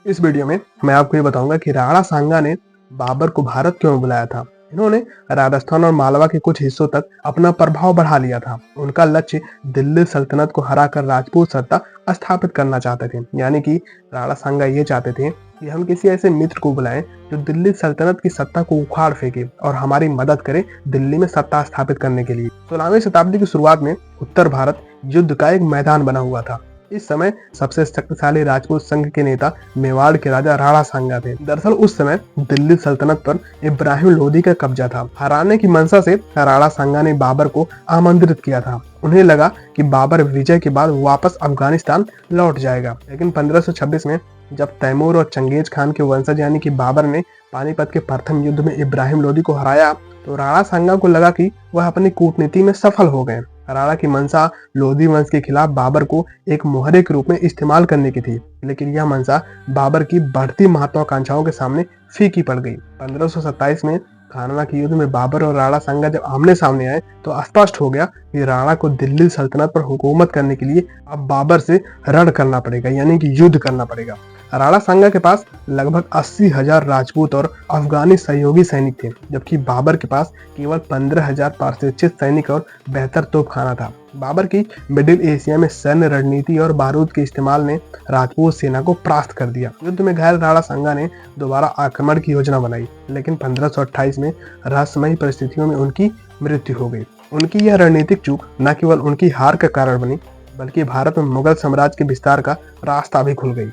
इस वीडियो में मैं आपको ये बताऊंगा कि राणा सांगा ने बाबर को भारत क्यों बुलाया था। इन्होंने राजस्थान और मालवा के कुछ हिस्सों तक अपना प्रभाव बढ़ा लिया था। उनका लक्ष्य दिल्ली सल्तनत को हराकर राजपूत सत्ता स्थापित करना चाहते थे। यानी कि राणा सांगा ये चाहते थे कि हम किसी ऐसे मित्र को बुलाएं जो दिल्ली सल्तनत की सत्ता को उखाड़ फेंके और हमारी मदद करे दिल्ली में सत्ता स्थापित करने के लिए। 16वीं शताब्दी की शुरुआत में उत्तर भारत युद्ध का एक मैदान बना हुआ था। इस समय सबसे शक्तिशाली राजपूत संघ के नेता मेवाड़ के राजा राणा सांगा थे। दरअसल उस समय दिल्ली सल्तनत पर इब्राहिम लोदी का कब्जा था। हराने की मंशा से राणा सांगा ने बाबर को आमंत्रित किया था। उन्हें लगा कि बाबर विजय के बाद वापस अफगानिस्तान लौट जाएगा, लेकिन 1526 में जब तैमूर और चंगेज खान के वंशज यानी कि बाबर ने पानीपत के प्रथम युद्ध में इब्राहिम लोदी को हराया तो राणा सांगा को लगा कि वह अपनी कूटनीति में सफल हो गए। राणा की मंशा लोधी वंश के खिलाफ बाबर को एक मोहरे के रूप में इस्तेमाल करने की थी, लेकिन यह मंशा बाबर की बढ़ती महत्वाकांक्षाओं के सामने फीकी पड़ गई। 1527 में खानवा के युद्ध में बाबर और राणा सांगा जब आमने सामने आए तो स्पष्ट हो गया कि राणा को दिल्ली सल्तनत पर हुकूमत करने के लिए अब बाबर से रण करना पड़ेगा, यानी कि युद्ध करना पड़ेगा। राणा सांगा के पास लगभग 80,000 राजपूत और अफगानी सहयोगी सैनिक थे, जबकि बाबर के पास केवल 15,000 प्रशिक्षित सैनिक और बेहतर तोपखाना था। बाबर की मिडिल एशिया में सैन्य रणनीति और बारूद के इस्तेमाल ने राजपूत सेना को परास्त कर दिया। युद्ध में घायल राणा सांगा ने दोबारा आक्रमण की योजना बनाई, लेकिन 1528 में रहस्यमयी परिस्थितियों में उनकी मृत्यु हो गई। उनकी यह रणनीतिक चूक न केवल उनकी हार का कारण बनी, बल्कि भारत में मुगल साम्राज्य के विस्तार का रास्ता भी खुल गई।